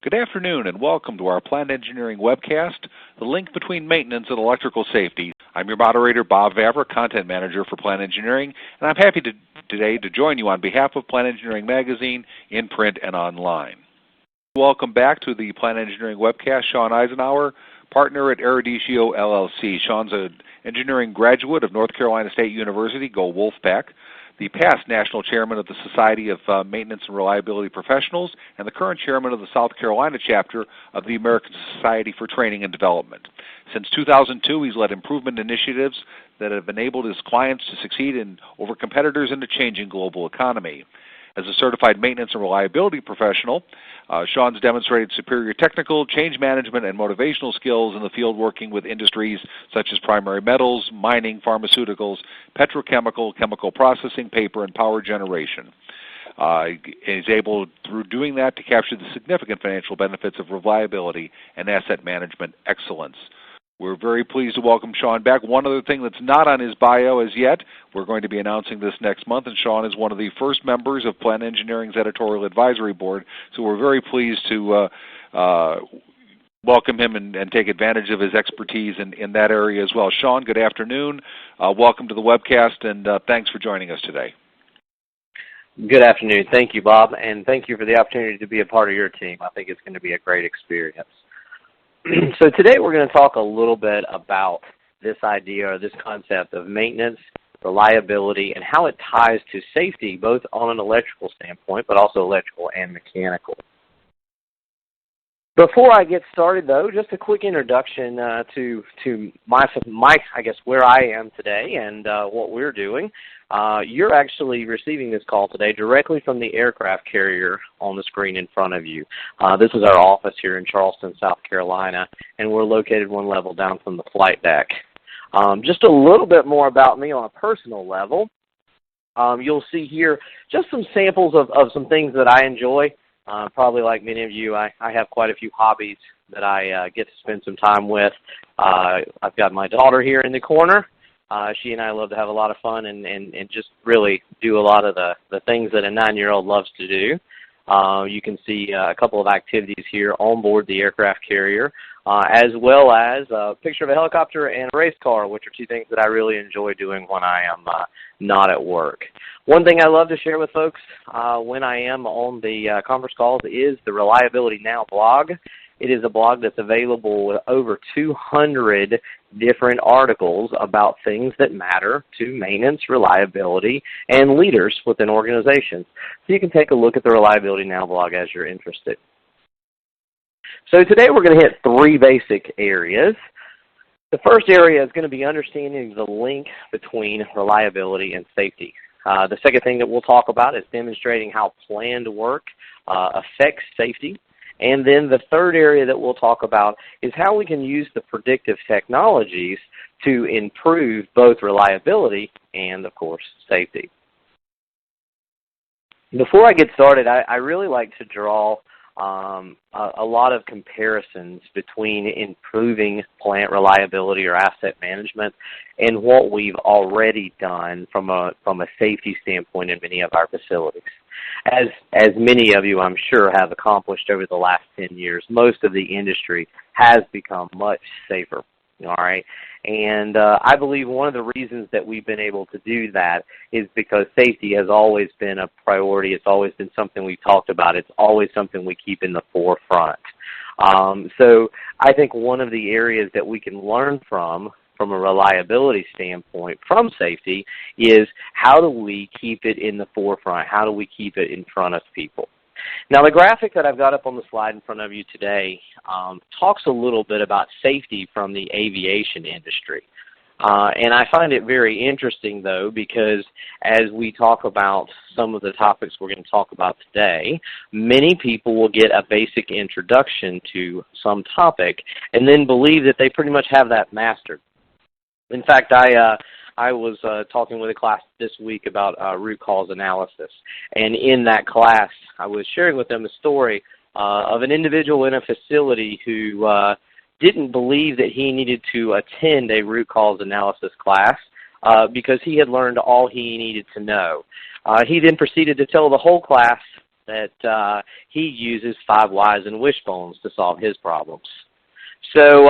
Good afternoon and welcome to our Plant Engineering webcast, The Link Between Maintenance and Electrical Safety. I'm your moderator, Bob Vavra, Content Manager for Plant Engineering, and I'm happy today to join you on behalf of Plant Engineering Magazine in print and online. Welcome back to the Plant Engineering webcast. Sean Eisenhower, partner at Eruditio LLC. Sean's an engineering graduate of North Carolina State University, go Wolfpack, the past national chairman of the Society of Maintenance and Reliability Professionals, and the current chairman of the South Carolina chapter of the American Society for Training and Development. Since 2002, he's led improvement initiatives that have enabled his clients to succeed over competitors in a changing global economy. As a certified maintenance and reliability professional, Sean's demonstrated superior technical, change management, and motivational skills in the field working with industries such as primary metals, mining, pharmaceuticals, petrochemical, chemical processing, paper, and power generation. He's able, through doing that, to capture the significant financial benefits of reliability and asset management excellence. We're very pleased to welcome Sean back. One other thing that's not on his bio as yet, we're going to be announcing this next month, and Sean is one of the first members of Plant Engineering's Editorial Advisory Board, so we're very pleased to welcome him and take advantage of his expertise in that area as well. Sean, good afternoon. Welcome to the webcast, and thanks for joining us today. Good afternoon. Thank you, Bob, and thank you for the opportunity to be a part of your team. I think it's going to be a great experience. So today we're going to talk a little bit about this idea or this concept of maintenance, reliability, and how it ties to safety, both on an electrical standpoint, but also electrical and mechanical. Before I get started, though, just a quick introduction to my, I guess, where I am today and what we're doing. You're actually receiving this call today directly from the aircraft carrier on the screen in front of you. This is our office here in Charleston, South Carolina, and we're located one level down from the flight deck. Just a little bit more about me on a personal level. You'll see here just some samples of some things that I enjoy. Probably like many of you, I have quite a few hobbies that I get to spend some time with. I've got my daughter here in the corner. She and I love to have a lot of fun and just really do a lot of the things that a 9-year-old loves to do. You can see a couple of activities here on board the aircraft carrier, as well as a picture of a helicopter and a race car, which are two things that I really enjoy doing when I am not at work. One thing I love to share with folks when I am on the conference calls is the Reliability Now blog. It is a blog that's available with over 200 different articles about things that matter to maintenance, reliability, and leaders within organizations. So you can take a look at the Reliability Now blog as you're interested. So today we're going to hit 3 basic areas. The first area is going to be understanding the link between reliability and safety. The second thing that we'll talk about is demonstrating how planned work affects safety. And then the third area that we'll talk about is how we can use the predictive technologies to improve both reliability and, of course, safety. Before I get started, I really like to draw a lot of comparisons between improving plant reliability or asset management and what we've already done from a safety standpoint in many of our facilities. As many of you, I'm sure, have accomplished over the last 10 years, most of the industry has become much safer, all right? And I believe one of the reasons that we've been able to do that is because safety has always been a priority. It's always been something we've talked about. It's always something we keep in the forefront. So I think one of the areas that we can learn from a reliability standpoint from safety is how do we keep it in the forefront? How do we keep it in front of people? Now, the graphic that I've got up on the slide in front of you today talks a little bit about safety from the aviation industry. And I find it very interesting, though, because as we talk about some of the topics we're going to talk about today, many people will get a basic introduction to some topic and then believe that they pretty much have that mastered. In fact, I was talking with a class this week about root cause analysis. And in that class, I was sharing with them a story of an individual in a facility who didn't believe that he needed to attend a root cause analysis class because he had learned all he needed to know. He then proceeded to tell the whole class that he uses 5 whys and wishbones to solve his problems. So,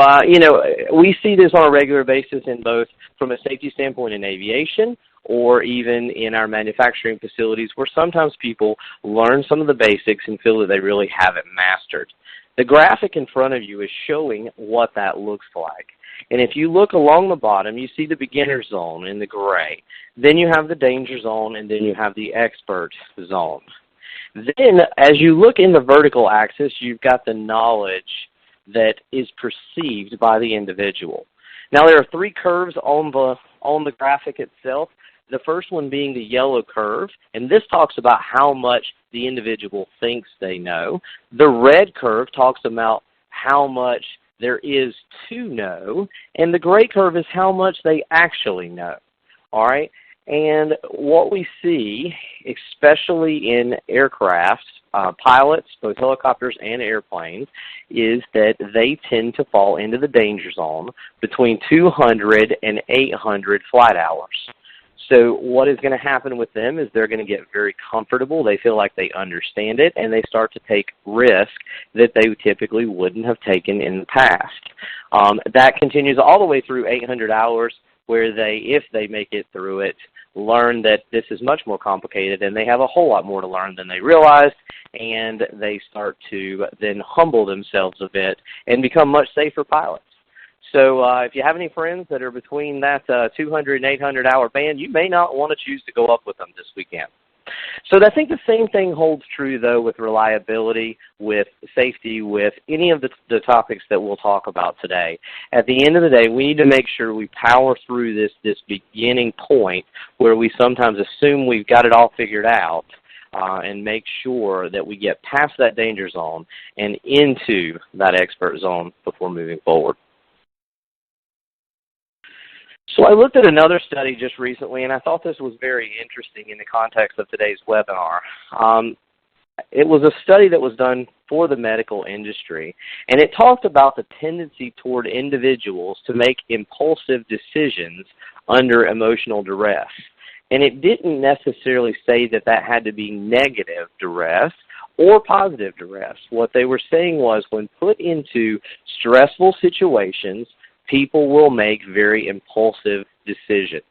we see this on a regular basis in both from a safety standpoint in aviation or even in our manufacturing facilities where sometimes people learn some of the basics and feel that they really haven't mastered. The graphic in front of you is showing what that looks like. And if you look along the bottom, you see the beginner zone in the gray. Then you have the danger zone, and then you have the expert zone. Then, as you look in the vertical axis, you've got the knowledge that is perceived by the individual. Now, there are 3 curves on the graphic itself. The first one being the yellow curve, and this talks about how much the individual thinks they know. The red curve talks about how much there is to know, and the gray curve is how much they actually know. All right? And what we see, especially in aircraft, pilots, both helicopters and airplanes, is that they tend to fall into the danger zone between 200 and 800 flight hours. So what is going to happen with them is they're going to get very comfortable. They feel like they understand it, and they start to take risk that they typically wouldn't have taken in the past. That continues all the way through 800 hours, where they, if they make it through it, learn that this is much more complicated and they have a whole lot more to learn than they realized, and they start to then humble themselves a bit and become much safer pilots. So if you have any friends that are between that 200 and 800 hour band, you may not want to choose to go up with them this weekend. So I think the same thing holds true, though, with reliability, with safety, with any of the topics that we'll talk about today. At the end of the day, we need to make sure we power through this beginning point where we sometimes assume we've got it all figured out, and make sure that we get past that danger zone and into that expert zone before moving forward. So I looked at another study just recently, and I thought this was very interesting in the context of today's webinar. It was a study that was done for the medical industry, and it talked about the tendency toward individuals to make impulsive decisions under emotional duress. And it didn't necessarily say that that had to be negative duress or positive duress. What they were saying was when put into stressful situations, people will make very impulsive decisions.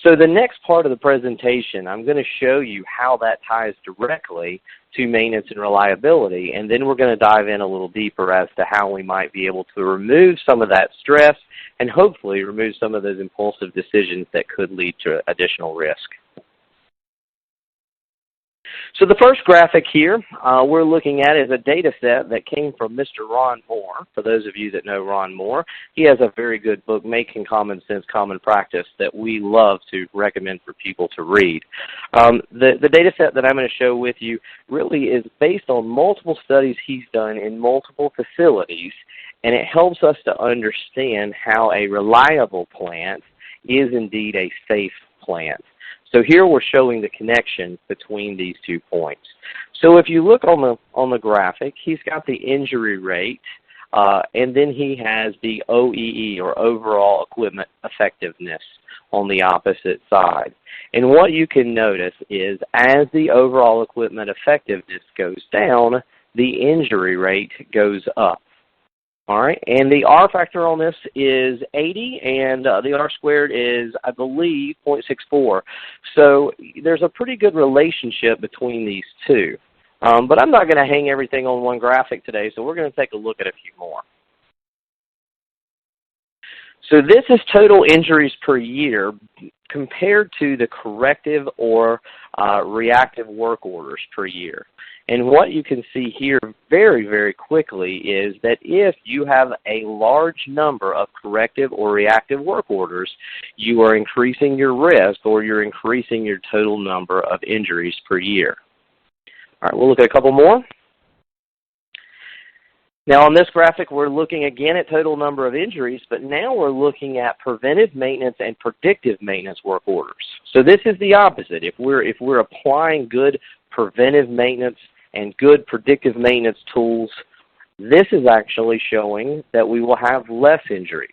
So the next part of the presentation, I'm going to show you how that ties directly to maintenance and reliability, and then we're going to dive in a little deeper as to how we might be able to remove some of that stress and hopefully remove some of those impulsive decisions that could lead to additional risk. So the first graphic here we're looking at is a data set that came from Mr. Ron Moore. For those of you that know Ron Moore, he has a very good book, Making Common Sense Common Practice, that we love to recommend for people to read. The data set that I'm going to show with you really is based on multiple studies he's done in multiple facilities, and it helps us to understand how a reliable plant is indeed a safe plant. So here we're showing the connection between these 2 points. So if you look on the graphic, he's got the injury rate, and then he has the OEE, or overall equipment effectiveness, on the opposite side. And what you can notice is as the overall equipment effectiveness goes down, the injury rate goes up. All right, and the R factor on this is 80, and the R squared is, I believe, 0.64. So there's a pretty good relationship between these two. But I'm not going to hang everything on one graphic today, so we're going to take a look at a few more. So this is total injuries per year compared to the corrective or reactive work orders per year. And what you can see here very, very quickly is that if you have a large number of corrective or reactive work orders, you are increasing your risk, or you're increasing your total number of injuries per year. All right, we'll look at a couple more. Now on this graphic, we're looking again at total number of injuries, but now we're looking at preventive maintenance and predictive maintenance work orders. So this is the opposite. If we're applying good preventive maintenance and good predictive maintenance tools, this is actually showing that we will have less injuries.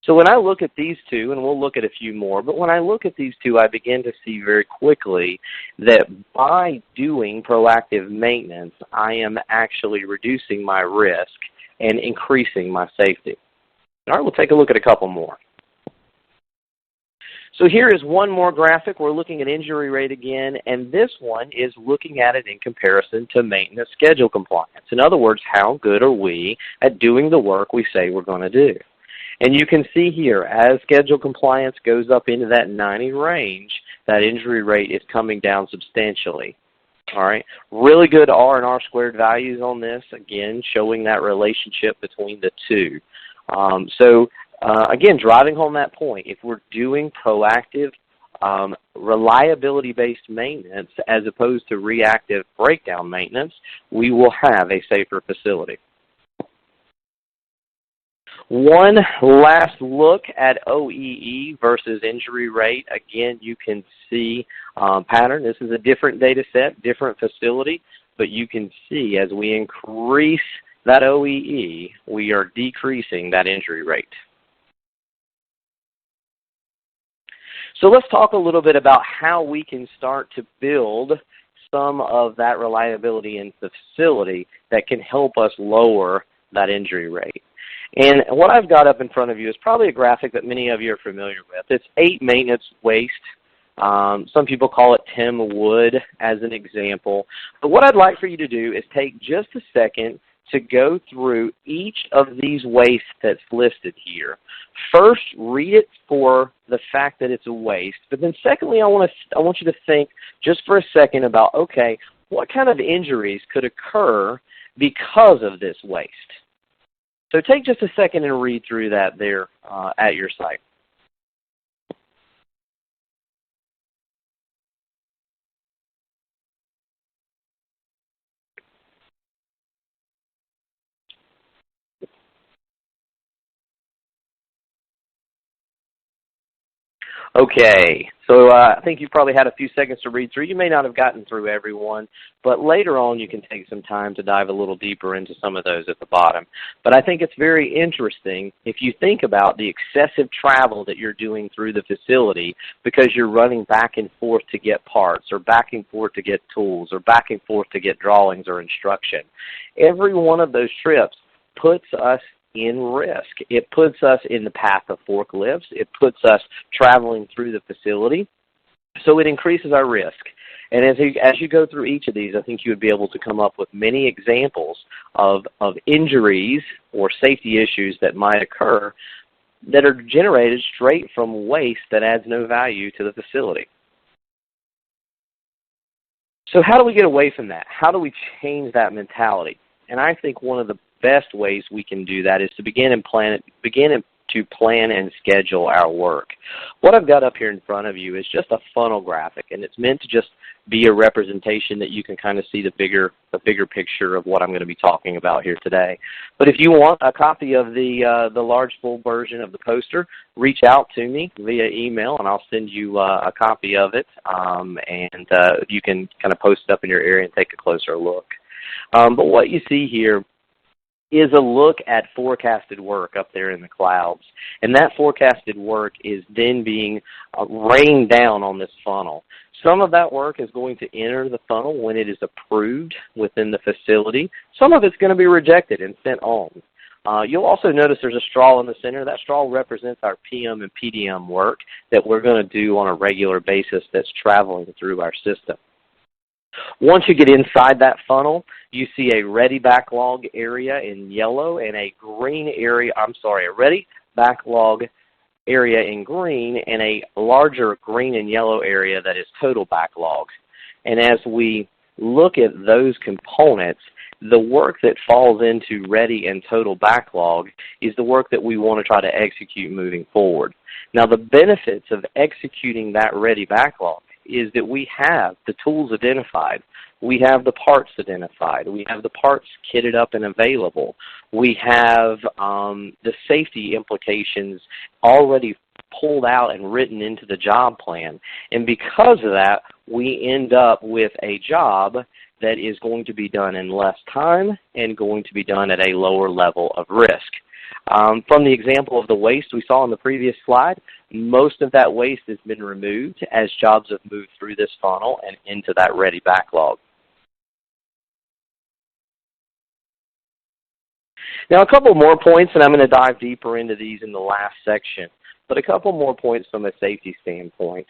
So when I look at these two, and we'll look at a few more, but when I look at these two, I begin to see very quickly that by doing proactive maintenance, I am actually reducing my risk and increasing my safety. All right, we'll take a look at a couple more. So here is one more graphic. We're looking at injury rate again, and this one is looking at it in comparison to maintenance schedule compliance. In other words, how good are we at doing the work we say we're going to do? And you can see here, as schedule compliance goes up into that 90 range, that injury rate is coming down substantially. All right, really good R and R squared values on this, again, showing that relationship between the two. Again, driving home that point, if we're doing proactive, reliability-based maintenance as opposed to reactive breakdown maintenance, we will have a safer facility. One last look at OEE versus injury rate. Again, you can see pattern. This is a different data set, different facility, but you can see as we increase that OEE, we are decreasing that injury rate. So let's talk a little bit about how we can start to build some of that reliability in the facility that can help us lower that injury rate. And what I've got up in front of you is probably a graphic that many of you are familiar with. It's 8 maintenance waste. Some people call it TIM wood as an example. But what I'd like for you to do is take just a second to go through each of these wastes that's listed here. First, read it for the fact that it's a waste. But then secondly, I want you to think just for a second about, okay, what kind of injuries could occur because of this waste? So take just a second and read through that there at your site. Okay, so I think you've probably had a few seconds to read through. You may not have gotten through everyone, but later on you can take some time to dive a little deeper into some of those at the bottom. But I think it's very interesting if you think about the excessive travel that you're doing through the facility because you're running back and forth to get parts or back and forth to get tools or back and forth to get drawings or instruction. Every one of those trips puts us in risk. It puts us in the path of forklifts. It puts us traveling through the facility. So it increases our risk. And as you go through each of these, I think you would be able to come up with many examples of injuries or safety issues that might occur that are generated straight from waste that adds no value to the facility. So how do we get away from that? How do we change that mentality? And I think one of the best ways we can do that is to begin to plan and schedule our work. What I've got up here in front of you is just a funnel graphic, and it's meant to just be a representation that you can kind of see the bigger picture of what I'm going to be talking about here today. But if you want a copy of the large full version of the poster, reach out to me via email, and I'll send you a copy of it, and you can kind of post it up in your area and take a closer look. But what you see here is a look at forecasted work up there in the clouds. And that forecasted work is then being rained down on this funnel. Some of that work is going to enter the funnel when it is approved within the facility. Some of it's going to be rejected and sent on. You'll also notice there's a straw in the center. That straw represents our PM and PDM work that we're going to do on a regular basis that's traveling through our system. Once you get inside that funnel, you see a ready backlog area in yellow and a ready backlog area in green and a larger green and yellow area that is total backlog. And as we look at those components, the work that falls into ready and total backlog is the work that we want to try to execute moving forward. Now, the benefits of executing that ready backlog is that we have the tools identified, we have the parts identified, we have the parts kitted up and available, we have the safety implications already pulled out and written into the job plan. And because of that, we end up with a job that is going to be done in less time and going to be done at a lower level of risk. From the example of the waste we saw in the previous slide, most of that waste has been removed as jobs have moved through this funnel and into that ready backlog. Now, a couple more points, and I'm going to dive deeper into these in the last section, but a couple more points from a safety standpoint.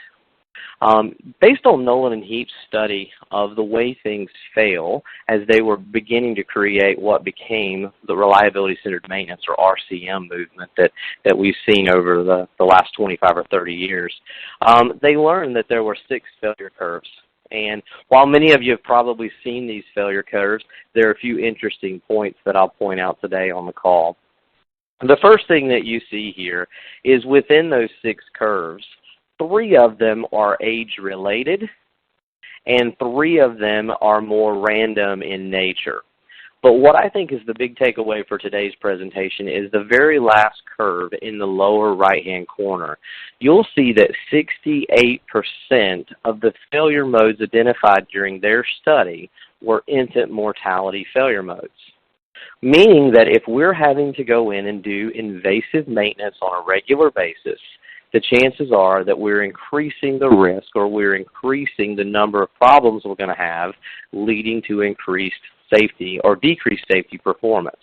Based on Nolan and Heap's study of the way things fail as they were beginning to create what became the Reliability-Centered Maintenance, or RCM, movement that we've seen over the last 25 or 30 years, they learned that there were 6 failure curves. And while many of you have probably seen these failure curves, there are a few interesting points that I'll point out today on the call. The first thing that you see here is within those 6 curves, 3 of them are age-related, and 3 of them are more random in nature. But what I think is the big takeaway for today's presentation is the very last curve in the lower right-hand corner. You'll see that 68% of the failure modes identified during their study were infant mortality failure modes. Meaning that if we're having to go in and do invasive maintenance on a regular basis, the chances are that we're increasing the risk, or we're increasing the number of problems we're going to have, leading to increased safety or decreased safety performance.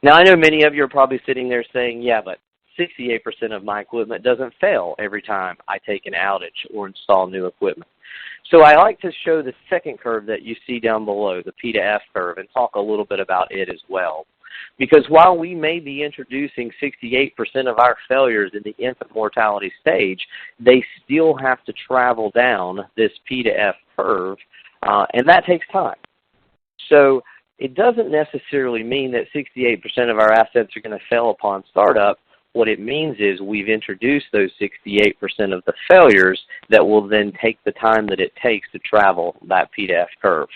Now, I know many of you are probably sitting there saying, yeah, but 68% of my equipment doesn't fail every time I take an outage or install new equipment. So I like to show the second curve that you see down below, the P to F curve, and talk a little bit about it as well. Because while we may be introducing 68% of our failures in the infant mortality stage, they still have to travel down this P to F curve, and that takes time. So it doesn't necessarily mean that 68% of our assets are going to fail upon startup. What it means is we've introduced those 68% of the failures that will then take the time that it takes to travel that P to F curve.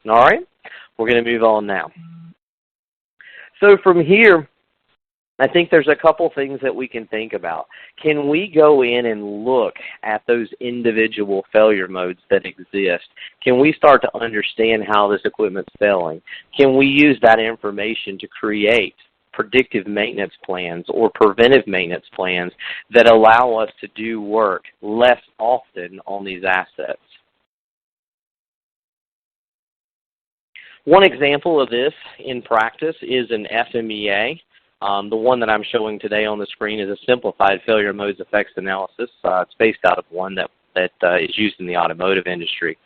All right? We're going to move on now. So from here, I think there's a couple things that we can think about. Can we go in and look at those individual failure modes that exist? Can we start to understand how this equipment's failing? Can we use that information to create predictive maintenance plans or preventive maintenance plans that allow us to do work less often on these assets? One example of this in practice is an FMEA. The one that I'm showing today on the screen is a simplified failure modes effects analysis. It's based out of one that is used in the automotive industry.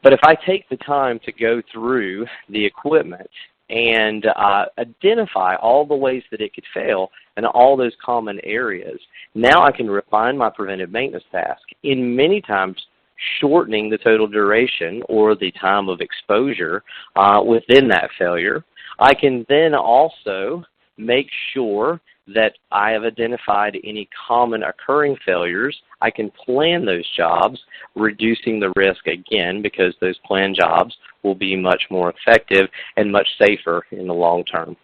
But if I take the time to go through the equipment and identify all the ways that it could fail and all those common areas, now I can refine my preventive maintenance task, in many times shortening the total duration or the time of exposure within that failure. I can then also make sure that I have identified any common occurring failures. I can plan those jobs, reducing the risk again, because those planned jobs will be much more effective and much safer in the long term.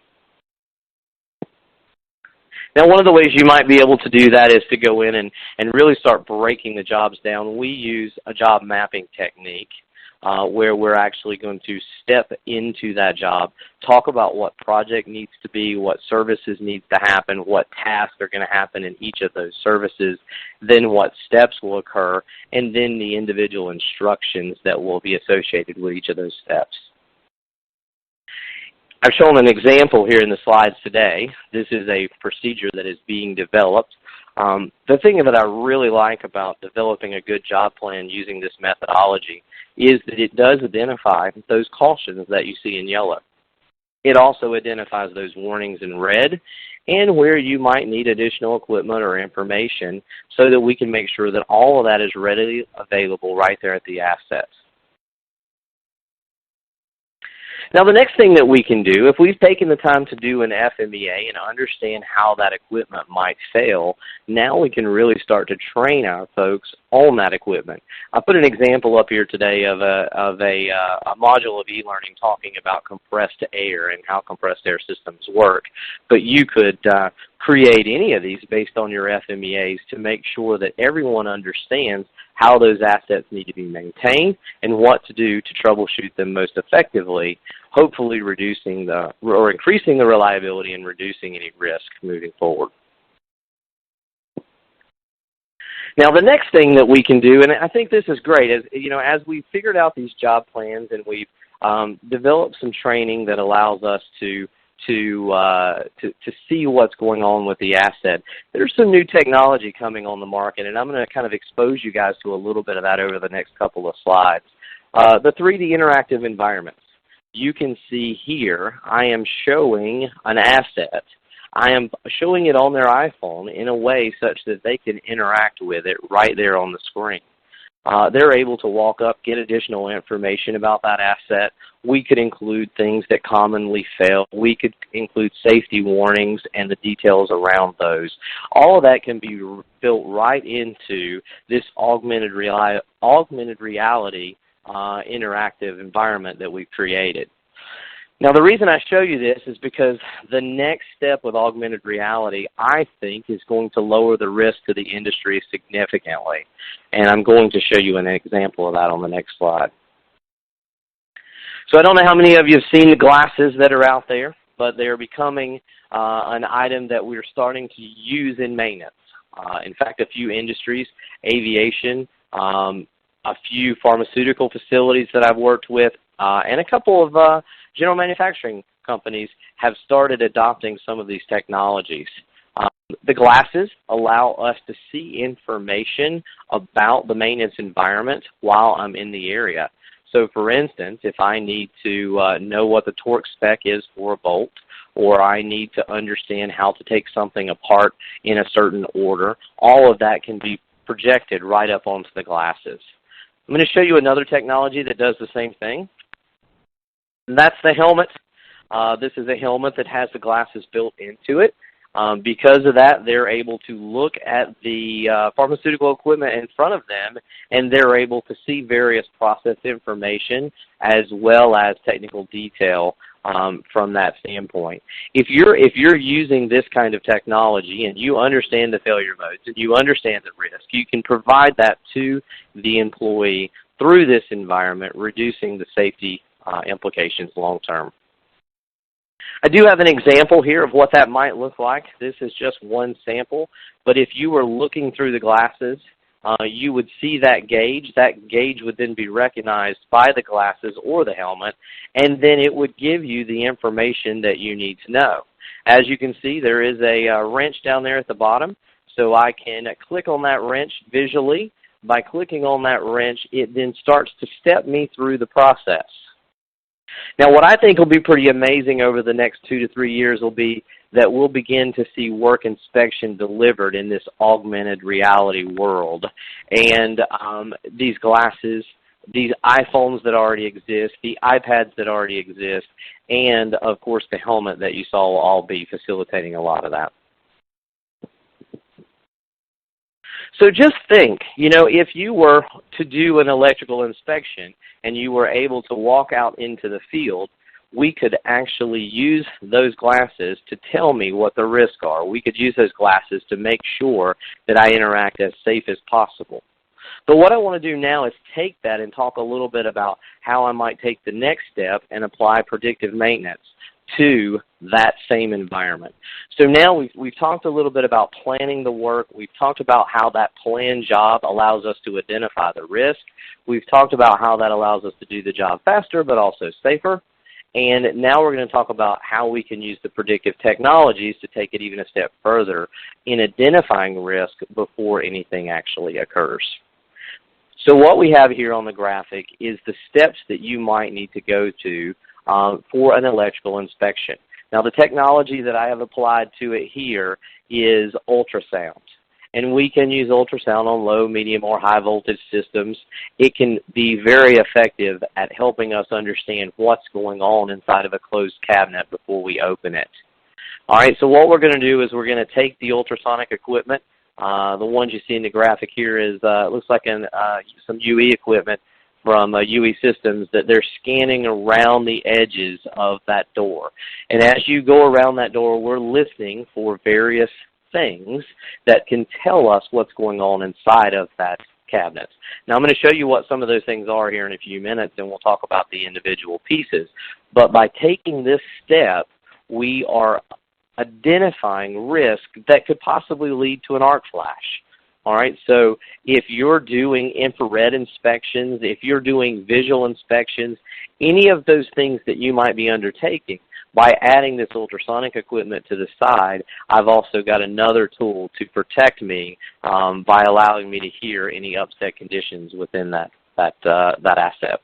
Now, one of the ways you might be able to do that is to go in and really start breaking the jobs down. We use a job mapping technique where we're actually going to step into that job, talk about what project needs to be, what services need to happen, what tasks are going to happen in each of those services, then what steps will occur, and then the individual instructions that will be associated with each of those steps. I've shown an example here in the slides today. This is a procedure that is being developed. The thing that I really like about developing a good job plan using this methodology is that it does identify those cautions that you see in yellow. It also identifies those warnings in red and where you might need additional equipment or information so that we can make sure that all of that is readily available right there at the assets. Now, the next thing that we can do, if we've taken the time to do an FMEA and understand how that equipment might fail, now we can really start to train our folks on that equipment. I put an example up here today of a module of e-learning talking about compressed air and how compressed air systems work. But you could create any of these based on your FMEAs to make sure that everyone understands how those assets need to be maintained, and what to do to troubleshoot them most effectively, hopefully reducing or increasing the reliability and reducing any risk moving forward. Now, the next thing that we can do, and I think this is great, is as we've figured out these job plans and we've developed some training that allows us to see what's going on with the asset, there's some new technology coming on the market, and I'm going to kind of expose you guys to a little bit of that over the next couple of slides. The 3D interactive environments. You can see here I am showing an asset. I am showing it on their iPhone in a way such that they can interact with it right there on the screen. They're able to walk up, get additional information about that asset. We could include things that commonly fail. We could include safety warnings and the details around those. All of that can be built right into this augmented reality interactive environment that we've created. Now, the reason I show you this is because the next step with augmented reality, I think, is going to lower the risk to the industry significantly. And I'm going to show you an example of that on the next slide. So I don't know how many of you have seen the glasses that are out there, but they're becoming an item that we're starting to use in maintenance. In fact, a few industries, aviation, a few pharmaceutical facilities that I've worked with, and a couple of general manufacturing companies have started adopting some of these technologies. The glasses allow us to see information about the maintenance environment while I'm in the area. So for instance, if I need to know what the torque spec is for a bolt, or I need to understand how to take something apart in a certain order, all of that can be projected right up onto the glasses. I'm going to show you another technology that does the same thing. And that's the helmet. This is a helmet that has the glasses built into it. Because of that, they're able to look at the pharmaceutical equipment in front of them, and they're able to see various process information as well as technical detail from that standpoint. If you're using this kind of technology and you understand the failure modes and you understand the risk, you can provide that to the employee through this environment, reducing the safety implications long term. I do have an example here of what that might look like. This is just one sample, but if you were looking through the glasses, you would see that gauge. That gauge would then be recognized by the glasses or the helmet, and then it would give you the information that you need to know. As you can see, there is a wrench down there at the bottom, so I can click on that wrench visually. By clicking on that wrench, it then starts to step me through the process. Now, what I think will be pretty amazing over the next 2 to 3 years will be that we'll begin to see work inspection delivered in this augmented reality world. And these glasses, these iPhones that already exist, the iPads that already exist, and, of course, the helmet that you saw will all be facilitating a lot of that. So just think, if you were to do an electrical inspection and you were able to walk out into the field, we could actually use those glasses to tell me what the risks are. We could use those glasses to make sure that I interact as safe as possible. But what I want to do now is take that and talk a little bit about how I might take the next step and apply predictive maintenance to that same environment. So now we've talked a little bit about planning the work. We've talked about how that planned job allows us to identify the risk. We've talked about how that allows us to do the job faster but also safer. And now we're going to talk about how we can use the predictive technologies to take it even a step further in identifying risk before anything actually occurs. So what we have here on the graphic is the steps that you might need to go to for an electrical inspection. Now, the technology that I have applied to it here is ultrasound. And we can use ultrasound on low, medium, or high voltage systems. It can be very effective at helping us understand what's going on inside of a closed cabinet before we open it. All right, so what we're going to do is we're going to take the ultrasonic equipment. The ones you see in the graphic here is looks like some UE equipment from UE Systems that they're scanning around the edges of that door. And as you go around that door, we're listening for various things that can tell us what's going on inside of that cabinets. Now I'm going to show you what some of those things are here in a few minutes, and we'll talk about the individual pieces. But by taking this step, we are identifying risk that could possibly lead to an arc flash. All right, so if you're doing infrared inspections, if you're doing visual inspections, any of those things that you might be undertaking, by adding this ultrasonic equipment to the side, I've also got another tool to protect me by allowing me to hear any upset conditions within that asset.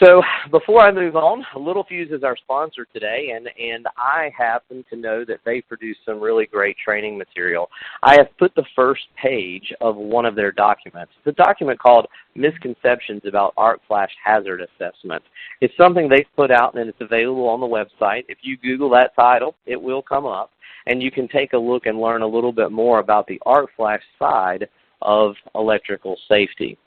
So before I move on, Little Fuse is our sponsor today, and I happen to know that they produce some really great training material. I have put the first page of one of their documents. It's a document called Misconceptions About Arc Flash Hazard Assessment. It's something they've put out, and it's available on the website. If you Google that title, it will come up, and you can take a look and learn a little bit more about the arc flash side of electrical safety.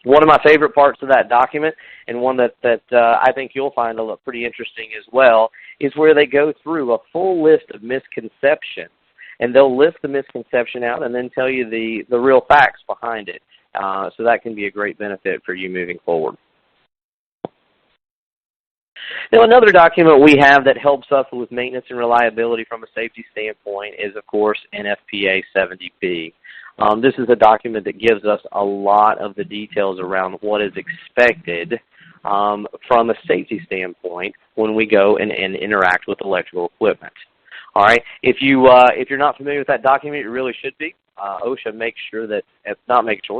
One of my favorite parts of that document, and one that I think you'll find pretty interesting as well, is where they go through a full list of misconceptions. And they'll list the misconception out and then tell you the real facts behind it. So that can be a great benefit for you moving forward. Now, another document we have that helps us with maintenance and reliability from a safety standpoint is, of course, NFPA 70B. This is a document that gives us a lot of the details around what is expected from a safety standpoint when we go and interact with electrical equipment. All right. If you're not familiar with that document, you really should be. OSHA makes sure that,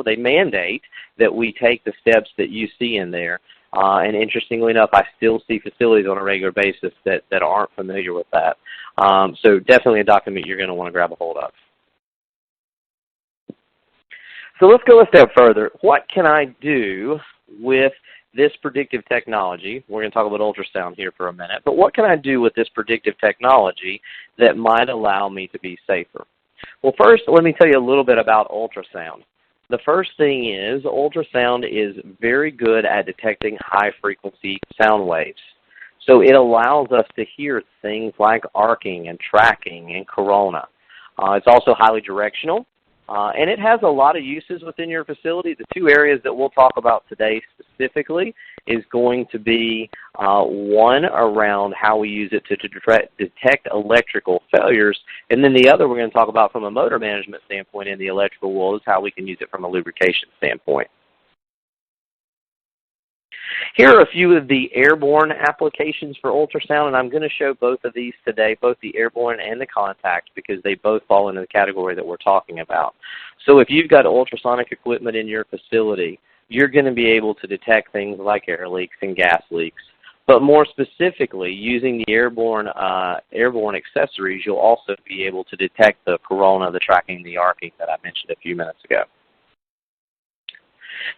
they mandate that we take the steps that you see in there. And interestingly enough, I still see facilities on a regular basis that aren't familiar with that. So definitely a document you're going to want to grab a hold of. So let's go a step further. What can I do with this predictive technology? We're going to talk about ultrasound here for a minute, but what can I do with this predictive technology that might allow me to be safer? Well, first, let me tell you a little bit about ultrasound. The first thing is ultrasound is very good at detecting high-frequency sound waves. So it allows us to hear things like arcing and tracking and corona. It's also highly directional. And it has a lot of uses within your facility. The two areas that we'll talk about today specifically is going to be one around how we use it to detect electrical failures, and then the other we're going to talk about from a motor management standpoint in the electrical world is how we can use it from a lubrication standpoint. Here are a few of the airborne applications for ultrasound, and I'm going to show both of these today, both the airborne and the contact, because they both fall into the category that we're talking about. So if you've got ultrasonic equipment in your facility, you're going to be able to detect things like air leaks and gas leaks. But more specifically, using the airborne accessories, you'll also be able to detect the corona, the tracking, the arcing that I mentioned a few minutes ago.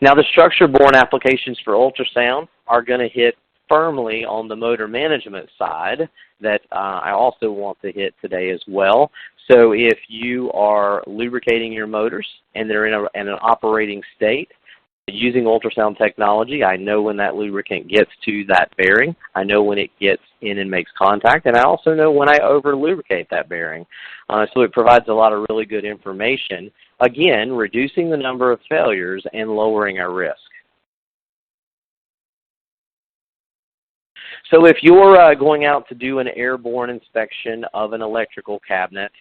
Now, the structure-borne applications for ultrasound are going to hit firmly on the motor management side that I also want to hit today as well. So if you are lubricating your motors and they're in an operating state, using ultrasound technology, I know when that lubricant gets to that bearing. I know when it gets in and makes contact, and I also know when I over-lubricate that bearing. So it provides a lot of really good information, again, reducing the number of failures and lowering our risk. So if you're going out to do an airborne inspection of an electrical cabinet,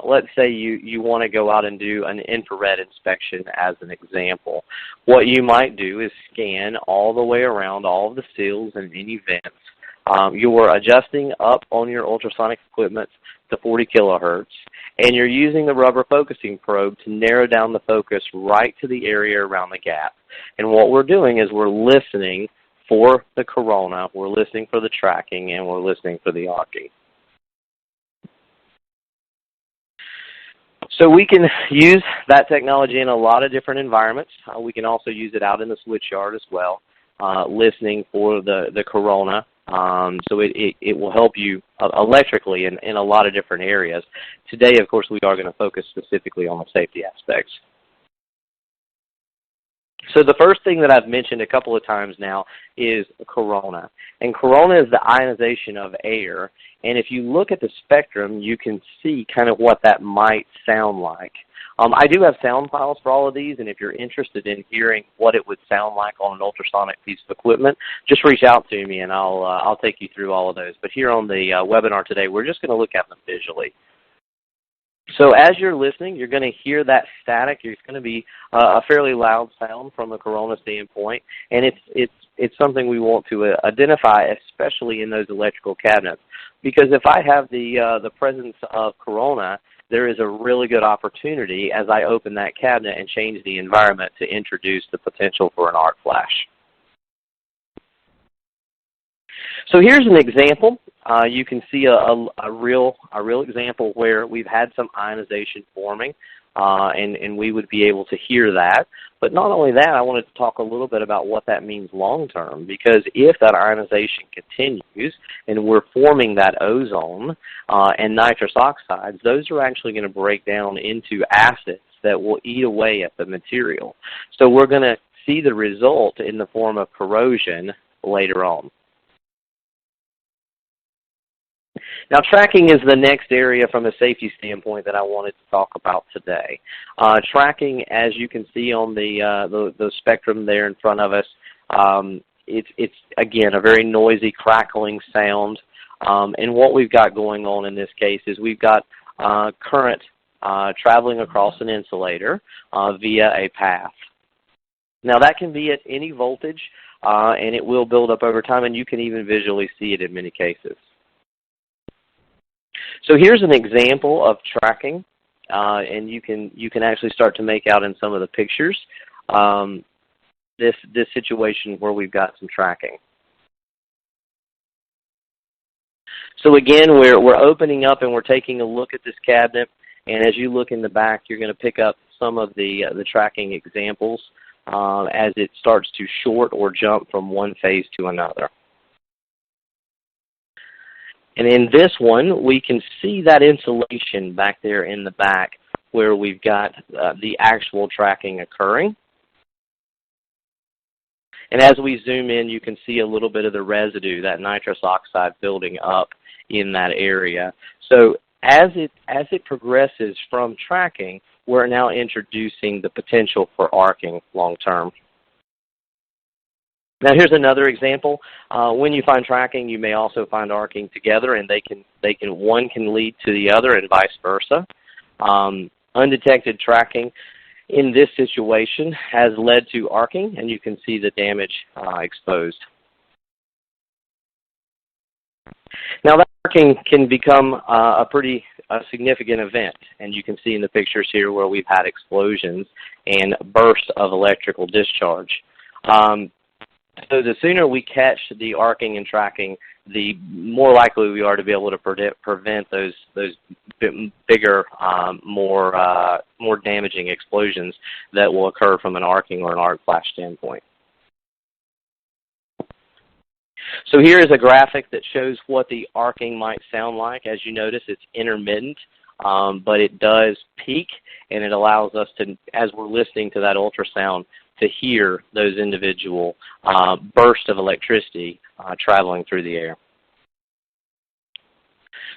let's say you want to go out and do an infrared inspection as an example. What you might do is scan all the way around all of the seals and any vents. You're adjusting up on your ultrasonic equipment to 40 kilohertz, and you're using the rubber focusing probe to narrow down the focus right to the area around the gap. And what we're doing is we're listening for the corona, we're listening for the tracking, and we're listening for the arcing. So we can use that technology in a lot of different environments. We can also use it out in the switch yard as well, listening for the corona. So it will help you electrically in a lot of different areas. Today, of course, we are going to focus specifically on the safety aspects. So the first thing that I've mentioned a couple of times now is corona. And corona is the ionization of air. And if you look at the spectrum, you can see kind of what that might sound like. I do have sound files for all of these, and if you're interested in hearing what it would sound like on an ultrasonic piece of equipment, just reach out to me and I'll take you through all of those. But here on the webinar today, we're just going to look at them visually. So as you're listening, you're going to hear that static. It's going to be a fairly loud sound from the corona standpoint, and it's something we want to identify, especially in those electrical cabinets. Because if I have the presence of corona, there is a really good opportunity as I open that cabinet and change the environment to introduce the potential for an arc flash. So here's an example. You can see a real example where we've had some ionization forming, and we would be able to hear that. But not only that, I wanted to talk a little bit about what that means long term, because if that ionization continues and we're forming that ozone and nitrous oxides, those are actually going to break down into acids that will eat away at the material. So we're going to see the result in the form of corrosion later on. Now, tracking is the next area from a safety standpoint that I wanted to talk about today. Tracking, as you can see on the spectrum there in front of us, it's again a very noisy, crackling sound. And what we've got going on in this case is we've got current traveling across an insulator via a path. Now, that can be at any voltage, and it will build up over time, and you can even visually see it in many cases. So here's an example of tracking, and you can actually start to make out in some of the pictures this situation where we've got some tracking. So again, we're opening up and we're taking a look at this cabinet, and as you look in the back, you're going to pick up some of the tracking examples as it starts to short or jump from one phase to another. And in this one, we can see that insulation back there in the back where we've got the actual tracking occurring. And as we zoom in, you can see a little bit of the residue, that nitrous oxide building up in that area. So as it progresses from tracking, we're now introducing the potential for arcing long term. Now here's another example. When you find tracking, you may also find arcing together, and one can lead to the other, and vice versa. Undetected tracking in this situation has led to arcing, and you can see the damage exposed. Now that arcing can become a pretty significant event, and you can see in the pictures here where we've had explosions and bursts of electrical discharge. So the sooner we catch the arcing and tracking, the more likely we are to be able to prevent those bigger, more damaging explosions that will occur from an arcing or an arc flash standpoint. So here is a graphic that shows what the arcing might sound like. As you notice, it's intermittent, but it does peak, and it allows us to, as we're listening to that ultrasound, to hear those individual bursts of electricity traveling through the air.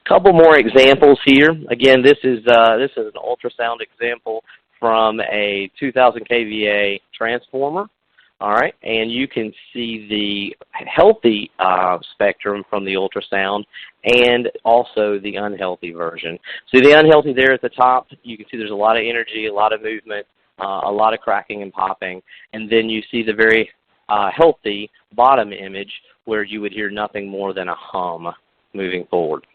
A couple more examples here. Again, this is an ultrasound example from a 2000 kVA transformer. All right, and you can see the healthy spectrum from the ultrasound and also the unhealthy version. So the unhealthy there at the top, you can see there's a lot of energy, a lot of movement, a lot of cracking and popping, and then you see the very healthy bottom image where you would hear nothing more than a hum moving forward.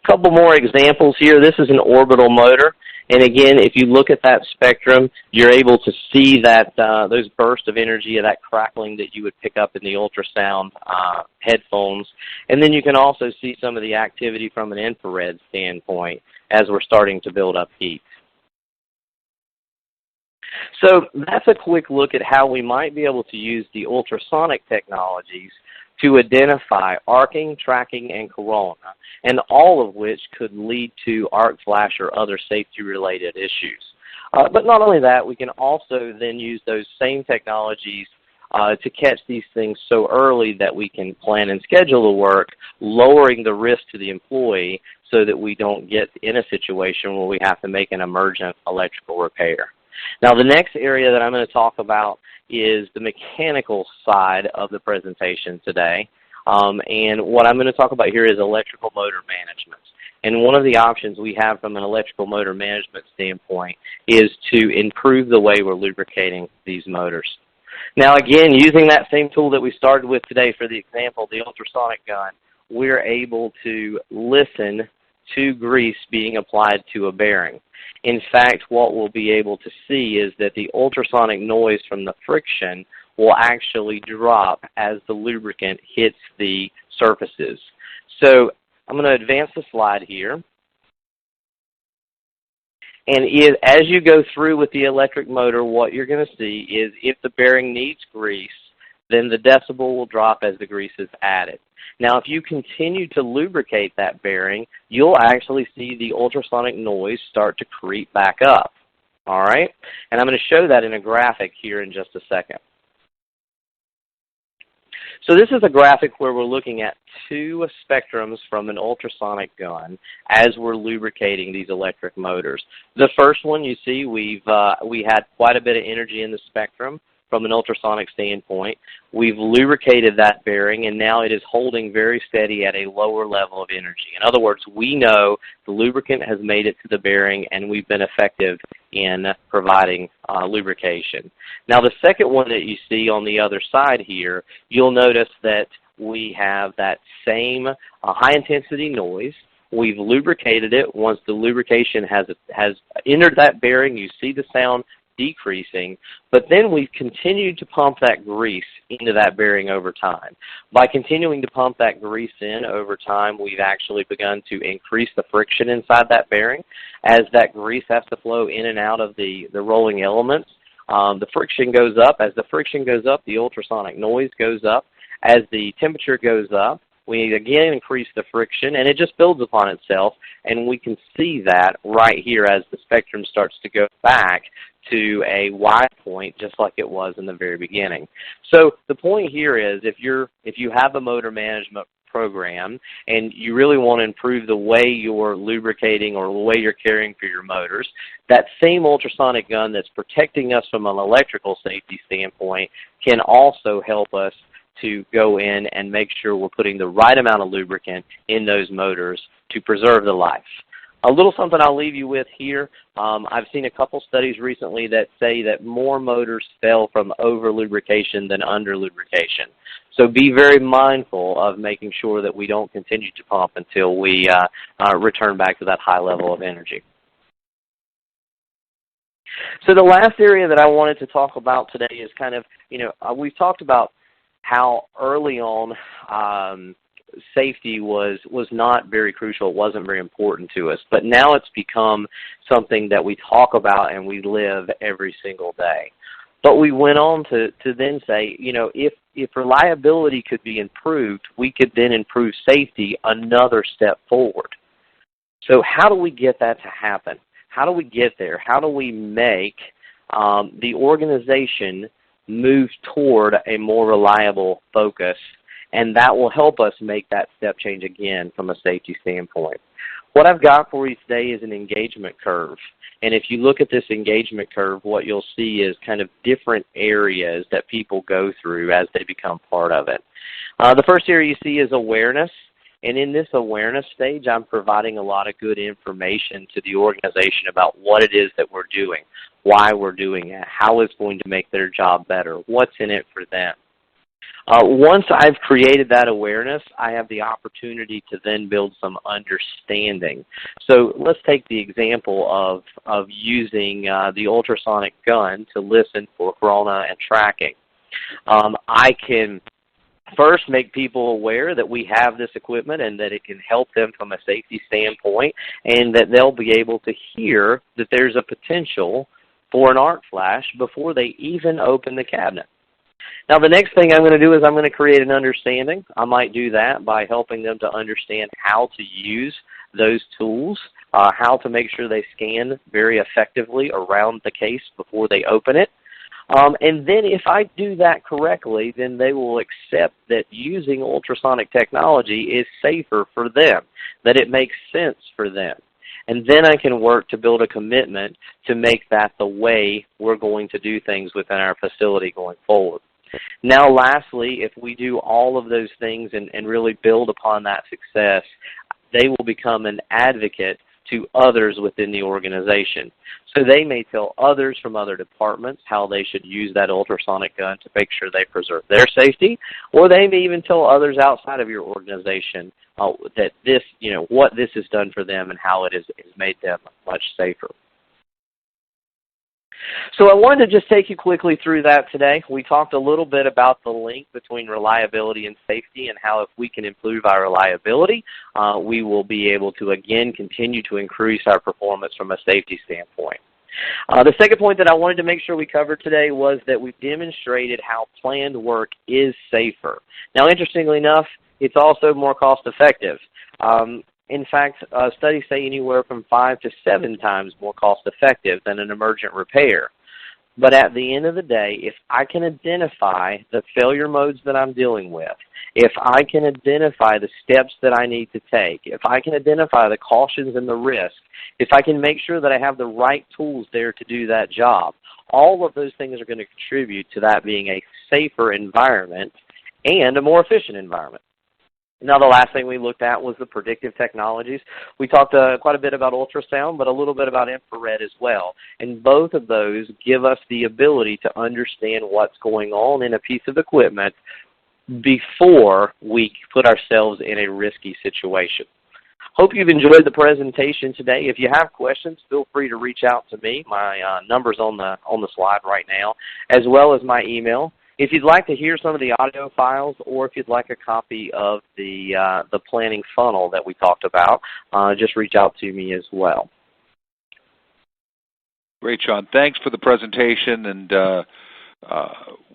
A couple more examples here. This is an orbital motor. And again, if you look at that spectrum, you're able to see that those bursts of energy, that crackling that you would pick up in the ultrasound headphones. And then you can also see some of the activity from an infrared standpoint as we're starting to build up heat. So that's a quick look at how we might be able to use the ultrasonic technologies to identify arcing, tracking, and corona, and all of which could lead to arc flash or other safety-related issues. But not only that, we can also then use those same technologies to catch these things so early that we can plan and schedule the work, lowering the risk to the employee so that we don't get in a situation where we have to make an emergent electrical repair. Now, the next area that I'm going to talk about is the mechanical side of the presentation today. And what I'm going to talk about here is electrical motor management. And one of the options we have from an electrical motor management standpoint is to improve the way we're lubricating these motors. Now again, using that same tool that we started with today for the example, the ultrasonic gun, we're able to listen to grease being applied to a bearing. In fact, what we'll be able to see is that the ultrasonic noise from the friction will actually drop as the lubricant hits the surfaces. So I'm going to advance the slide here. And as you go through with the electric motor, what you're going to see is if the bearing needs grease, then the decibel will drop as the grease is added. Now, if you continue to lubricate that bearing, you'll actually see the ultrasonic noise start to creep back up. All right? And I'm going to show that in a graphic here in just a second. So this is a graphic where we're looking at two spectrums from an ultrasonic gun as we're lubricating these electric motors. The first one you see we had quite a bit of energy in the spectrum from an ultrasonic standpoint. We've lubricated that bearing and now it is holding very steady at a lower level of energy. In other words, we know the lubricant has made it to the bearing and we've been effective in providing lubrication. Now the second one that you see on the other side here, you'll notice that we have that same high intensity noise. We've lubricated it. Once the lubrication has entered that bearing, you see the sound decreasing, but then we've continued to pump that grease into that bearing over time. By continuing to pump that grease in over time, we've actually begun to increase the friction inside that bearing. As that grease has to flow in and out of the rolling elements, the friction goes up. As the friction goes up, the ultrasonic noise goes up. As the temperature goes up, we again increase the friction, and it just builds upon itself, and we can see that right here as the spectrum starts to go back to a Y point just like it was in the very beginning. So the point here is if you have a motor management program and you really want to improve the way you're lubricating or the way you're caring for your motors, that same ultrasonic gun that's protecting us from an electrical safety standpoint can also help us to go in and make sure we're putting the right amount of lubricant in those motors to preserve the life. A little something I'll leave you with here. I've seen a couple studies recently that say that more motors fail from over-lubrication than under-lubrication. So be very mindful of making sure that we don't continue to pump until we return back to that high level of energy. So the last area that I wanted to talk about today is kind of, we've talked about how early on safety was not very crucial. It wasn't very important to us. But now it's become something that we talk about and we live every single day. But we went on to then say, if reliability could be improved, we could then improve safety another step forward. So how do we get that to happen? How do we get there? How do we make the organization move toward a more reliable focus? And that will help us make that step change again from a safety standpoint. What I've got for you today is an engagement curve. And if you look at this engagement curve, what you'll see is kind of different areas that people go through as they become part of it. The first area you see is awareness. And in this awareness stage, I'm providing a lot of good information to the organization about what it is that we're doing, why we're doing it, how it's going to make their job better, what's in it for them. Once I've created that awareness, I have the opportunity to then build some understanding. So let's take the example of using the ultrasonic gun to listen for corona and tracking. I can first make people aware that we have this equipment and that it can help them from a safety standpoint, and that they'll be able to hear that there's a potential for an arc flash before they even open the cabinet. Now the next thing I'm going to do is I'm going to create an understanding. I might do that by helping them to understand how to use those tools how to make sure they scan very effectively around the case before they open it. And then if I do that correctly, then they will accept that using ultrasonic technology is safer for them, that it makes sense for them. And then I can work to build a commitment to make that the way we're going to do things within our facility going forward. Now, lastly, if we do all of those things and really build upon that success, they will become an advocate to others within the organization. So they may tell others from other departments how they should use that ultrasonic gun to make sure they preserve their safety, or they may even tell others outside of your organization that this, what this has done for them and how it has made them much safer. So I wanted to just take you quickly through that today. We talked a little bit about the link between reliability and safety and how if we can improve our reliability, we will be able to, again, continue to increase our performance from a safety standpoint. The second point that I wanted to make sure we covered today was that we demonstrated how planned work is safer. Now, interestingly enough, it's also more cost effective. In fact, studies say anywhere from 5 to 7 times more cost effective than an emergent repair. But at the end of the day, if I can identify the failure modes that I'm dealing with, if I can identify the steps that I need to take, if I can identify the cautions and the risks, if I can make sure that I have the right tools there to do that job, all of those things are going to contribute to that being a safer environment and a more efficient environment. Now, the last thing we looked at was the predictive technologies. We talked quite a bit about ultrasound, but a little bit about infrared as well. And both of those give us the ability to understand what's going on in a piece of equipment before we put ourselves in a risky situation. Hope you've enjoyed the presentation today. If you have questions, feel free to reach out to me. My number's on the slide right now, as well as my email. If you'd like to hear some of the audio files, or if you'd like a copy of the planning funnel that we talked about, just reach out to me as well. Great, Sean. Thanks for the presentation, and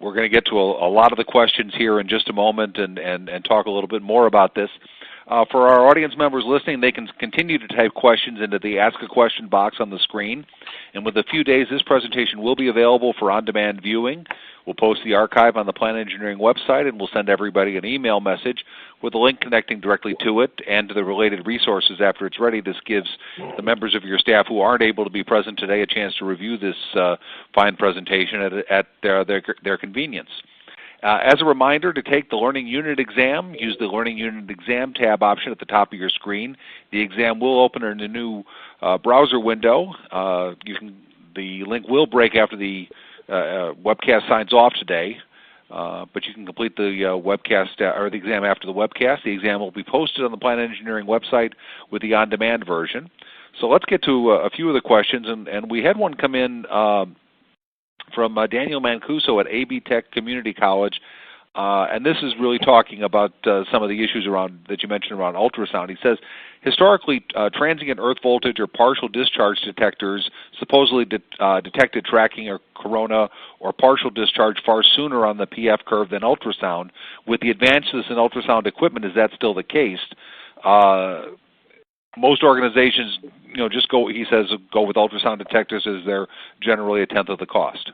we're going to get to a lot of the questions here in just a moment and talk a little bit more about this. For our audience members listening, they can continue to type questions into the Ask a Question box on the screen. And with a few days, this presentation will be available for on-demand viewing. We'll post the archive on the Plant Engineering website, and we'll send everybody an email message with a link connecting directly to it and to the related resources after it's ready. This gives the members of your staff who aren't able to be present today a chance to review this fine presentation at their convenience. As a reminder, to take the Learning Unit exam, use the Learning Unit exam tab option at the top of your screen. The exam will open in a new browser window. The link will break after the webcast signs off today, but you can complete the webcast or the exam after the webcast. The exam will be posted on the Plant Engineering website with the on-demand version. So let's get to a few of the questions, and we had one come in from Daniel Mancuso at AB Tech Community College, and this is really talking about some of the issues that you mentioned around ultrasound. He says, historically, transient earth voltage or partial discharge detectors supposedly detected tracking or corona or partial discharge far sooner on the PF curve than ultrasound. With the advances in ultrasound equipment, is that still the case? Most organizations, just go, he says, go with ultrasound detectors as they're generally 1/10 of the cost.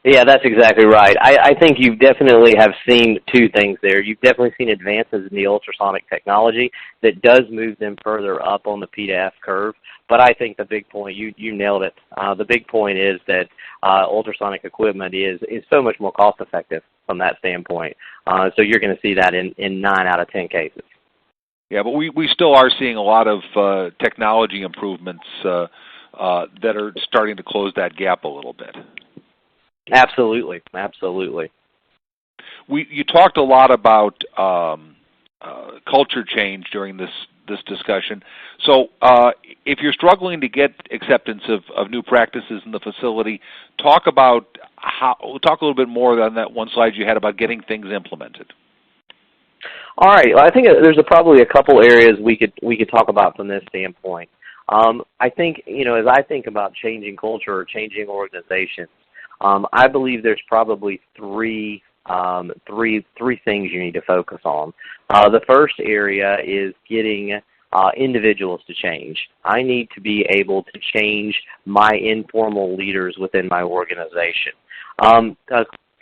Yeah, that's exactly right. I think you definitely have seen two things there. You've definitely seen advances in the ultrasonic technology that does move them further up on the P to F curve. But I think the big point, you nailed it. The big point is that ultrasonic equipment is so much more cost effective from that standpoint. So you're going to see that in 9 out of 10 cases. Yeah, but we still are seeing a lot of technology improvements that are starting to close that gap a little bit. Absolutely, absolutely. You talked a lot about culture change during this discussion. So if you're struggling to get acceptance of new practices in the facility, talk a little bit more on that one slide you had about getting things implemented. All right. Well, I think there's probably a couple areas we could talk about from this standpoint. I think as I think about changing culture or changing organizations, I believe there's probably three things you need to focus on. The first area is getting individuals to change. I need to be able to change my informal leaders within my organization.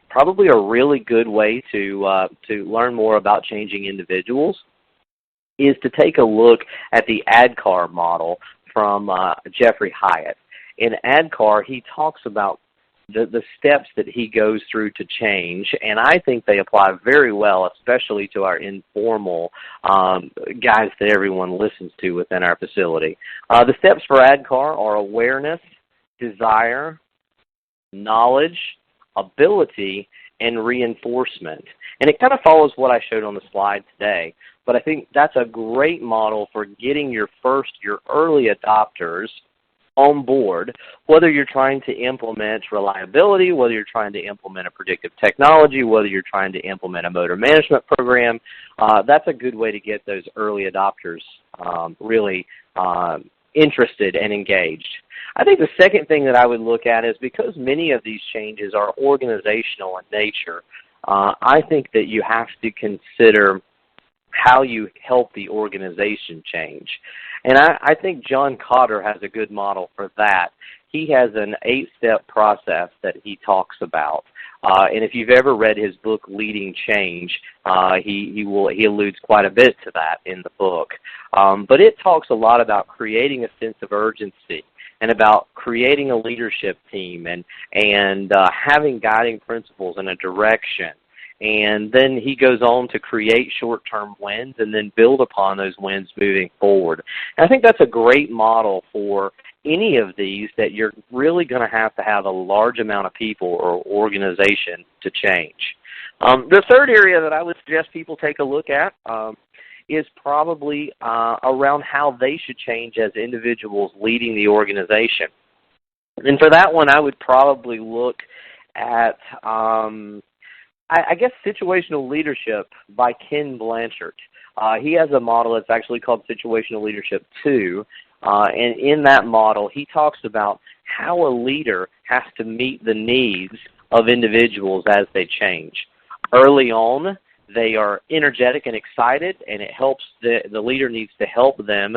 Probably a really good way to learn more about changing individuals is to take a look at the ADKAR model from Jeffrey Hyatt. In ADKAR, he talks about the steps that he goes through to change, and I think they apply very well, especially to our informal guys that everyone listens to within our facility. The steps for ADKAR are awareness, desire, knowledge, ability, and reinforcement. And it kind of follows what I showed on the slide today, but I think that's a great model for getting your early adopters on board, whether you're trying to implement reliability, whether you're trying to implement a predictive technology, whether you're trying to implement a motor management program. That's a good way to get those early adopters really interested and engaged. I think the second thing that I would look at is because many of these changes are organizational in nature, I think that you have to consider how you help the organization change. And I think John Cotter has a good model for that. He has an 8-step process that he talks about. And if you've ever read his book, Leading Change, he alludes quite a bit to that in the book. But it talks a lot about creating a sense of urgency and about creating a leadership team and having guiding principles and a direction. And then he goes on to create short-term wins and then build upon those wins moving forward. And I think that's a great model for any of these that you're really going to have a large amount of people or organization to change. The third area that I would suggest people take a look at is probably around how they should change as individuals leading the organization. And for that one, I would probably look at I guess Situational Leadership by Ken Blanchard. He has a model that's actually called Situational Leadership 2, and in that model he talks about how a leader has to meet the needs of individuals as they change. Early on, they are energetic and excited, and it helps the leader needs to help them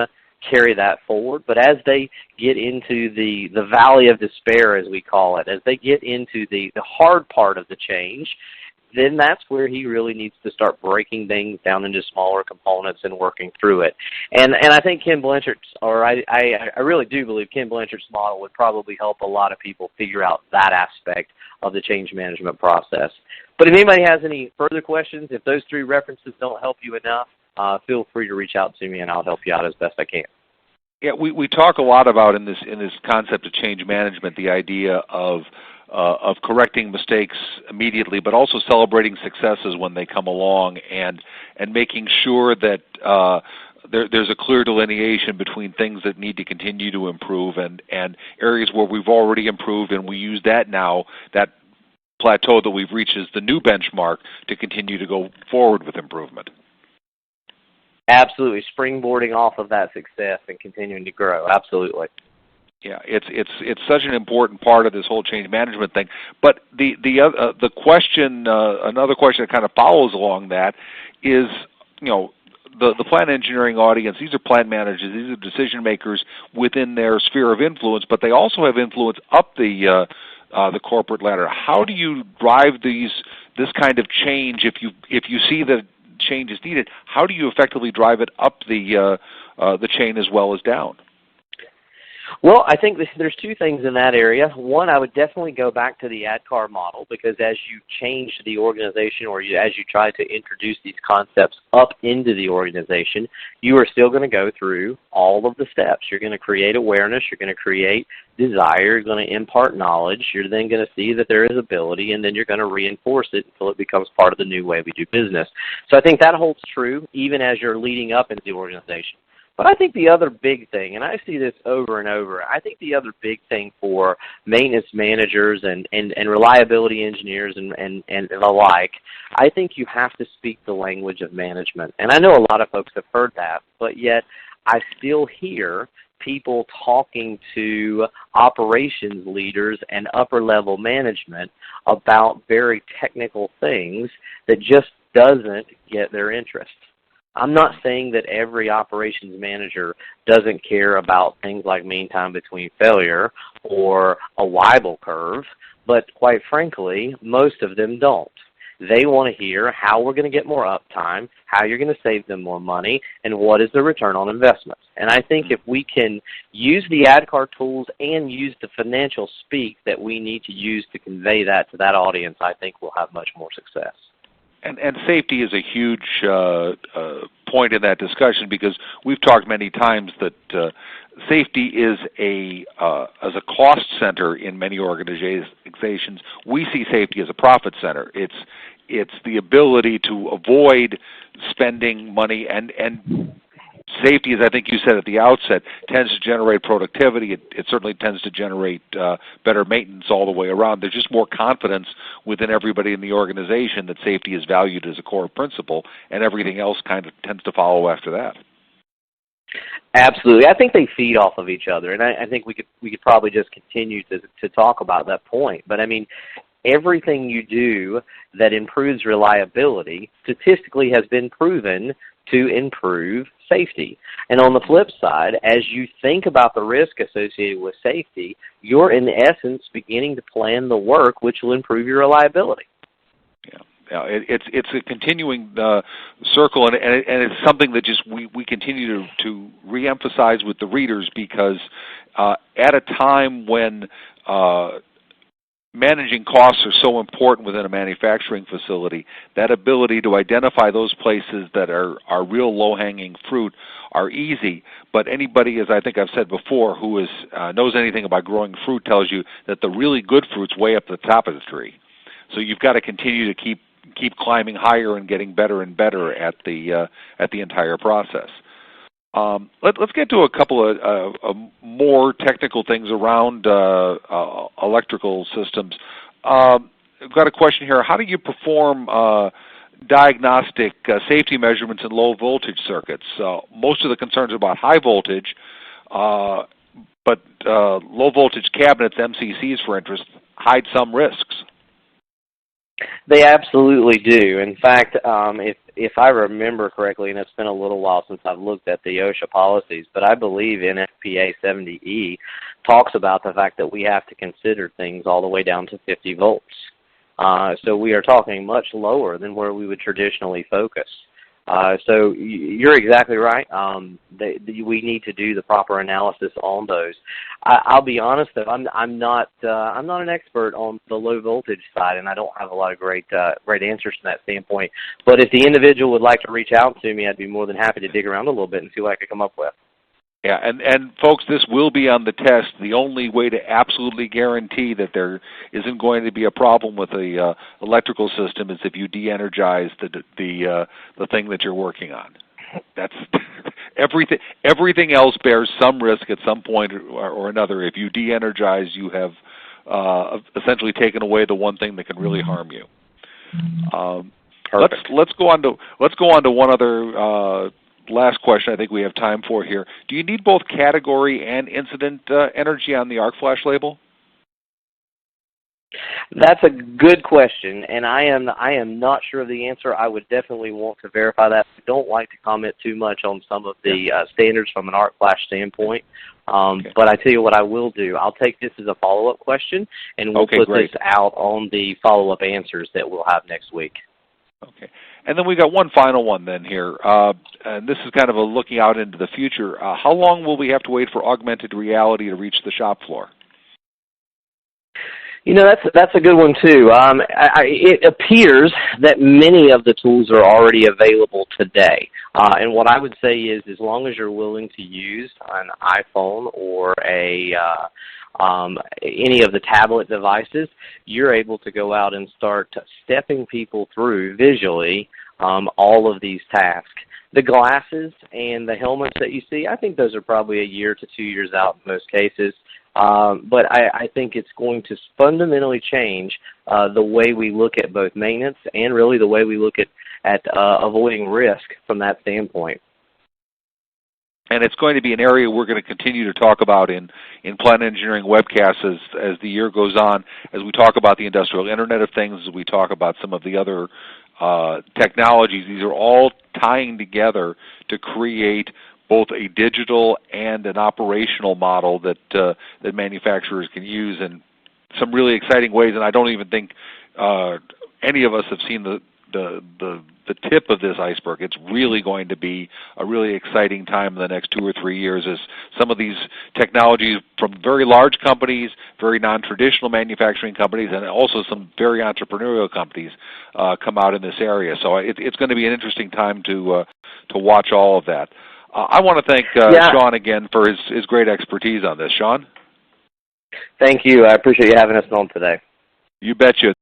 carry that forward. But as they get into the valley of despair, as we call it, as they get into the hard part of the change, then that's where he really needs to start breaking things down into smaller components and working through it. And I think Ken Blanchard's, or I really do believe Ken Blanchard's model would probably help a lot of people figure out that aspect of the change management process. But if anybody has any further questions, if those 3 references don't help you enough, feel free to reach out to me and I'll help you out as best I can. Yeah, we talk a lot about in this concept of change management the idea of correcting mistakes immediately, but also celebrating successes when they come along, and making sure that there's a clear delineation between things that need to continue to improve and areas where we've already improved, and we use that now, that plateau that we've reached as the new benchmark to continue to go forward with improvement. Absolutely, springboarding off of that success and continuing to grow. Absolutely. Yeah, it's such an important part of this whole change management thing. But the question, another question that kind of follows along that is, the plant engineering audience. These are plant managers. These are decision makers within their sphere of influence, but they also have influence up the corporate ladder. How do you drive this kind of change if you see that change is needed? How do you effectively drive it up the chain as well as down? Well, I think there's 2 things in that area. One, I would definitely go back to the ADKAR model, because as you change the organization or as you try to introduce these concepts up into the organization, you are still going to go through all of the steps. You're going to create awareness. You're going to create desire. You're going to impart knowledge. You're then going to see that there is ability, and then you're going to reinforce it until it becomes part of the new way we do business. So I think that holds true even as you're leading up into the organization. But I think the other big thing, and I see this over and over, I think the other big thing for maintenance managers and reliability engineers and the like, I think you have to speak the language of management. And I know a lot of folks have heard that, but yet I still hear people talking to operations leaders and upper-level management about very technical things that just doesn't get their interest. I'm not saying that every operations manager doesn't care about things like mean time between failure or a Weibull curve, but quite frankly, most of them don't. They want to hear how we're going to get more uptime, how you're going to save them more money, and what is the return on investment. And I think if we can use the ADCAR tools and use the financial speak that we need to use to convey that to that audience, I think we'll have much more success. And safety is a huge point in that discussion, because we've talked many times that safety is as a cost center in many organizations. We see safety as a profit center. It's the ability to avoid spending money, and safety, as I think you said at the outset, tends to generate productivity. It certainly tends to generate better maintenance all the way around. There's just more confidence within everybody in the organization that safety is valued as a core principle, and everything else kind of tends to follow after that. Absolutely. I think they feed off of each other, and I think we could probably just continue to talk about that point. But I mean, everything you do that improves reliability statistically has been proven to improve safety. And on the flip side, as you think about the risk associated with safety, you're in essence beginning to plan the work which will improve your reliability. Yeah, it's a continuing circle, and it's something that just we continue to reemphasize with the readers, because at a time when managing costs are so important within a manufacturing facility, that ability to identify those places that are real low-hanging fruit are easy. But anybody, as I think I've said before, who knows anything about growing fruit tells you that the really good fruit's way up the top of the tree. So you've got to continue to keep climbing higher and getting better and better at the entire process. Let's get to a couple of more technical things around electrical systems. I've got a question here. How do you perform diagnostic safety measurements in low voltage circuits? Most of the concerns are about high voltage, but low voltage cabinets, MCCs for instance, hide some risks. They absolutely do. In fact, if I remember correctly, and it's been a little while since I've looked at the OSHA policies, but I believe NFPA 70E talks about the fact that we have to consider things all the way down to 50 volts. So we are talking much lower than where we would traditionally focus. So you're exactly right. We need to do the proper analysis on those. I'll be honest though, I'm not an expert on the low voltage side, and I don't have a lot of great answers from that standpoint. But if the individual would like to reach out to me, I'd be more than happy to dig around a little bit and see what I could come up with. Yeah, and folks, this will be on the test. The only way to absolutely guarantee that there isn't going to be a problem with the electrical system is if you de-energize the thing that you're working on. That's everything else bears some risk at some point or another. If you de-energize, you have essentially taken away the one thing that can really harm you. Let's go on to one other. Last question I think we have time for here. Do you need both category and incident energy on the arc flash label? That's a good question, and I am not sure of the answer. I would definitely want to verify that. I don't like to comment too much on some of the standards from an arc flash standpoint. But I tell you what I will do. I'll take this as a follow-up question, and we'll put this out on the follow-up answers that we'll have next week. Okay. And then we got one final one then here, and this is kind of a looking out into the future. How long will we have to wait for augmented reality to reach the shop floor? You know, that's a good one too. It appears that many of the tools are already available today. And what I would say is, as long as you're willing to use an iPhone or any of the tablet devices, you're able to go out and start stepping people through visually all of these tasks. The glasses and the helmets that you see, I think those are probably a year to 2 years out in most cases. But I think it's going to fundamentally change the way we look at both maintenance and really the way we look at avoiding risk from that standpoint. And it's going to be an area we're going to continue to talk about in plant engineering webcasts as the year goes on, as we talk about the industrial Internet of Things, as we talk about some of the other technologies. These are all tying together to create both a digital and an operational model that that manufacturers can use in some really exciting ways. And I don't even think any of us have seen the tip of this iceberg. It's really going to be a really exciting time in the next 2 or 3 years as some of these technologies from very large companies, very non-traditional manufacturing companies, and also some very entrepreneurial companies come out in this area. So it's going to be an interesting time to watch all of that. I want to thank Sean again for his great expertise on this. Sean? Thank you. I appreciate you having us on today. You betcha.